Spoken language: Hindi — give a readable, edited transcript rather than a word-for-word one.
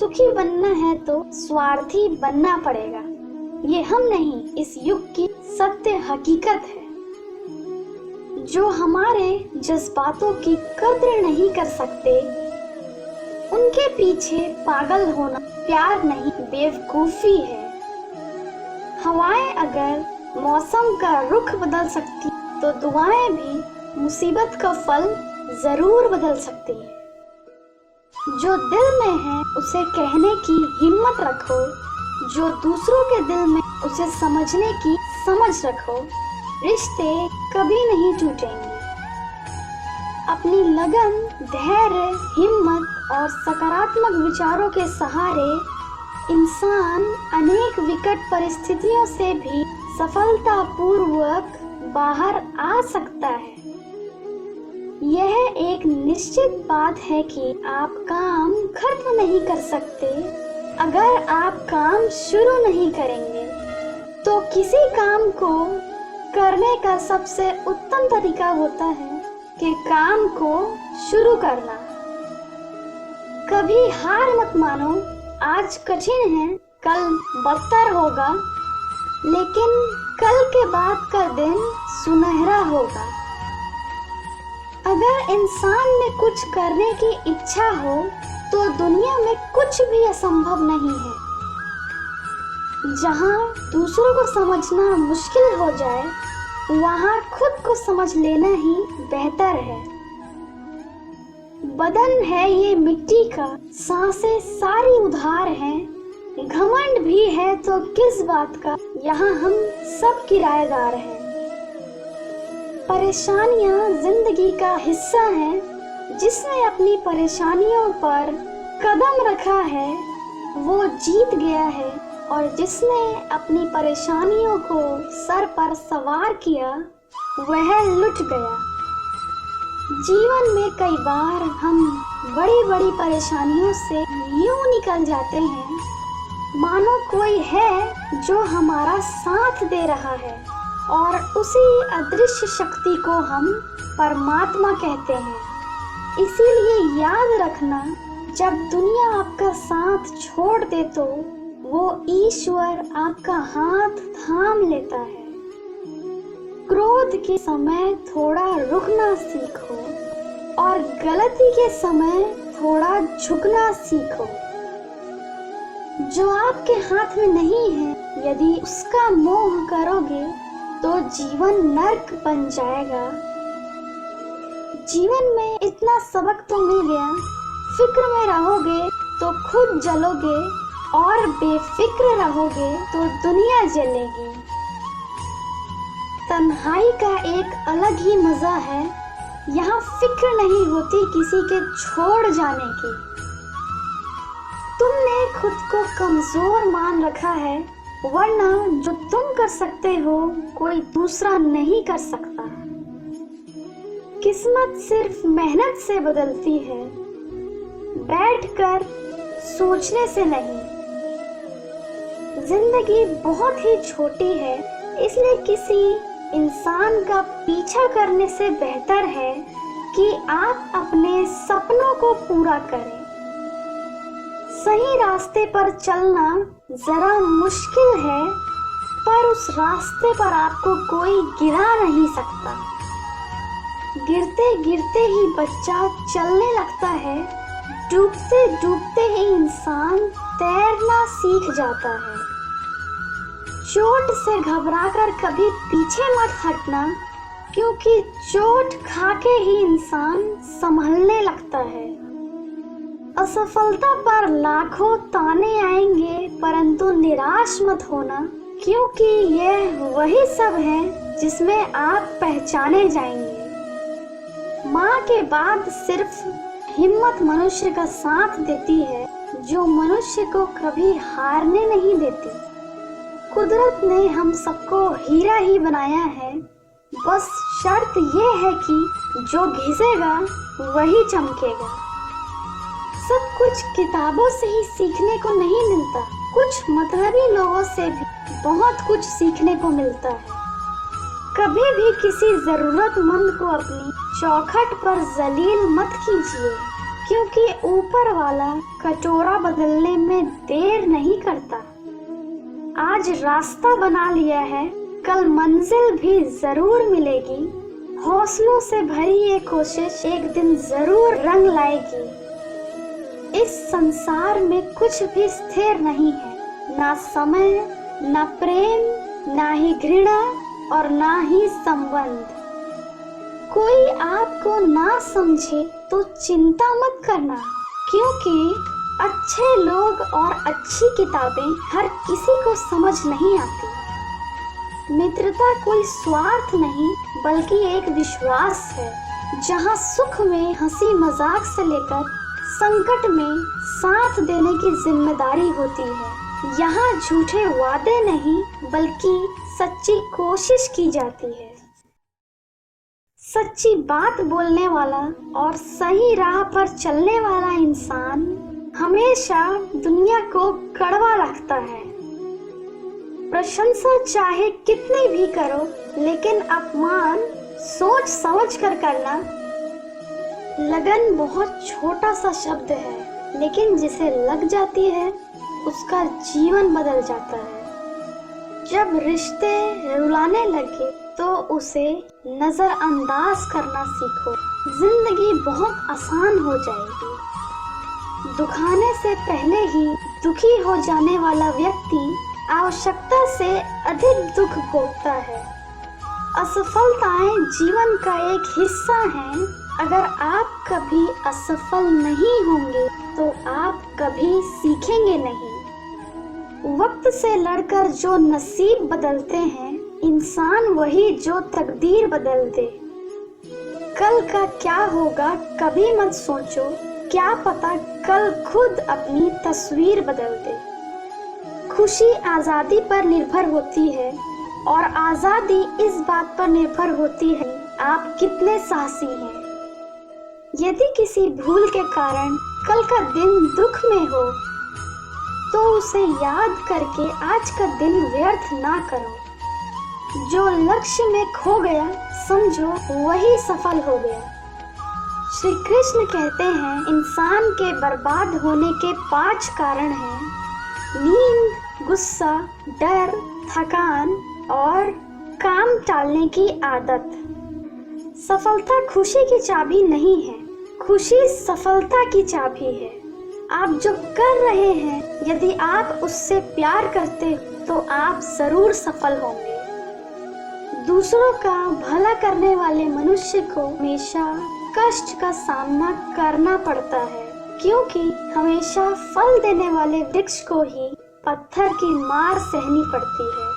सुखी बनना है तो स्वार्थी बनना पड़ेगा। ये हम नहीं, इस युग की सत्य हकीकत है। जो हमारे जज्बातों की कद्र नहीं कर सकते, उनके पीछे पागल होना प्यार नहीं बेवकूफी है। हवाएं अगर मौसम का रुख बदल सकती तो दुआएं भी मुसीबत का फल जरूर बदल सकती है। जो दिल में है उसे कहने की हिम्मत रखो, जो दूसरों के दिल में उसे समझने की समझ रखो। रिश्ते कभी नहीं टूटेंगे। अपनी लगन, धैर्य, हिम्मत और सकारात्मक विचारों के सहारे इंसान अनेक विकट परिस्थितियों से भी सफलतापूर्वक बाहर आ सकता है। यह एक निश्चित बात है कि आप काम खत्म नहीं कर सकते अगर आप काम शुरू नहीं करेंगे। तो किसी काम को करने का सबसे उत्तम तरीका होता है कि काम को शुरू करना। कभी हार मत मानो। आज कठिन है, कल बदतर होगा, लेकिन कल के बाद का दिन सुनहरा होगा। अगर इंसान में कुछ करने की इच्छा हो तो दुनिया में कुछ भी असंभव नहीं है। जहाँ दूसरों को समझना मुश्किल हो जाए, वहाँ खुद को समझ लेना ही बेहतर है। बदन है ये मिट्टी का, सांसें सारी उधार हैं। घमंड भी है तो किस बात का, यहाँ हम सब किराएदार हैं। परेशानियाँ जिंदगी का हिस्सा हैं। जिसने अपनी परेशानियों पर कदम रखा है वो जीत गया है, और जिसने अपनी परेशानियों को सर पर सवार किया वह लुट गया। जीवन में कई बार हम बड़ी बड़ी परेशानियों से यूं निकल जाते हैं मानो कोई है जो हमारा साथ दे रहा है, और उसी अदृश्य शक्ति को हम परमात्मा कहते हैं। इसीलिए याद रखना, जब दुनिया आपका साथ छोड़ दे तो वो ईश्वर आपका हाथ थाम लेता है। क्रोध के समय थोड़ा रुकना सीखो और गलती के समय थोड़ा झुकना सीखो। जो आपके हाथ में नहीं है, यदि उसका मोह करोगे तो जीवन नर्क बन जाएगा। जीवन में इतना सबक तो मिल गया, फिक्र में रहोगे तो खुद जलोगे, और बेफिक्र रहोगे तो दुनिया जलेगी। तन्हाई का एक अलग ही मजा है। यहाँ फिक्र नहीं होती किसी के छोड़ जाने की। तुमने खुद को कमजोर मान रखा है, वरना जो तुम कर सकते हो कोई दूसरा नहीं कर सकता। किस्मत सिर्फ मेहनत से बदलती है, बैठकर सोचने से नहीं। जिंदगी बहुत ही छोटी है, इसलिए किसी इंसान का पीछा करने से बेहतर है कि आप अपने सपनों को पूरा करें। सही रास्ते पर चलना जरा मुश्किल है, पर उस रास्ते पर आपको कोई गिरा नहीं सकता। गिरते गिरते ही बच्चा चलने लगता है, डूबते डूबते ही इंसान तैरना सीख जाता है। चोट से घबराकर कभी पीछे मत हटना, क्योंकि चोट खाके ही इंसान संभलने लगता है। असफलता पर लाखों ताने आएंगे, परंतु निराश मत होना, क्योंकि यह वही सब है जिसमें आप पहचाने जाएंगे। माँ के बाद सिर्फ हिम्मत मनुष्य का साथ देती है, जो मनुष्य को कभी हारने नहीं देती। कुदरत ने हम सबको हीरा ही बनाया है, बस शर्त ये है कि जो घिसेगा वही चमकेगा। सब कुछ किताबों से ही सीखने को नहीं मिलता, कुछ मतलबी लोगों से भी बहुत कुछ सीखने को मिलता है। कभी भी किसी जरूरतमंद को अपनी चौखट पर जलील मत कीजिए, क्योंकि ऊपर वाला कटोरा बदलने में देर नहीं करता। आज रास्ता बना लिया है, कल मंजिल भी जरूर मिलेगी। हौसलों से भरी ये कोशिश एक दिन जरूर रंग लाएगी। इस संसार में कुछ भी स्थिर नहीं है, ना समय, ना प्रेम, ना ही घृणा और ना ही संबंध। कोई आपको ना समझे तो चिंता मत करना, क्योंकि अच्छे लोग और अच्छी किताबें हर किसी को समझ नहीं आती। मित्रता कोई स्वार्थ नहीं बल्कि एक विश्वास है, जहाँ सुख में हंसी मजाक से लेकर संकट में साथ देने की जिम्मेदारी होती है। यहाँ झूठे वादे नहीं बल्कि सच्ची कोशिश की जाती है। सच्ची बात बोलने वाला और सही राह पर चलने वाला इंसान हमेशा दुनिया को कड़वा रखता है। प्रशंसा चाहे कितनी भी करो, लेकिन अपमान सोच समझ कर करना। लगन बहुत छोटा सा शब्द है, लेकिन जिसे लग जाती है उसका जीवन बदल जाता है। जब रिश्ते रुलाने लगे तो उसे नजरअंदाज करना सीखो, जिंदगी बहुत आसान हो जाएगी। दुखाने से पहले ही दुखी हो जाने वाला व्यक्ति आवश्यकता से अधिक दुख भोगता है। असफलताएं जीवन का एक हिस्सा हैं। अगर आप कभी असफल नहीं होंगे तो आप कभी सीखेंगे नहीं। वक्त से लड़कर जो नसीब बदलते हैं, इंसान वही जो तकदीर बदल दे। कल का क्या होगा कभी मत सोचो, क्या पता कल खुद अपनी तस्वीर बदल दे। खुशी आज़ादी पर निर्भर होती है और आज़ादी इस बात पर निर्भर होती है आप कितने साहसी हैं। यदि किसी भूल के कारण कल का दिन दुख में हो तो उसे याद करके आज का दिन व्यर्थ ना करो। जो लक्ष्य में खो गया समझो वही सफल हो गया। श्री कृष्ण कहते हैं इंसान के बर्बाद होने के 5 कारण हैं: नींद, गुस्सा, डर, थकान और काम टालने की आदत। सफलता खुशी की चाबी नहीं है, खुशी सफलता की चाबी है। आप जो कर रहे हैं, यदि आप उससे प्यार करते तो आप जरूर सफल होंगे। दूसरों का भला करने वाले मनुष्य को हमेशा कष्ट का सामना करना पड़ता है, क्योंकि हमेशा फल देने वाले वृक्ष को ही पत्थर की मार सहनी पड़ती है।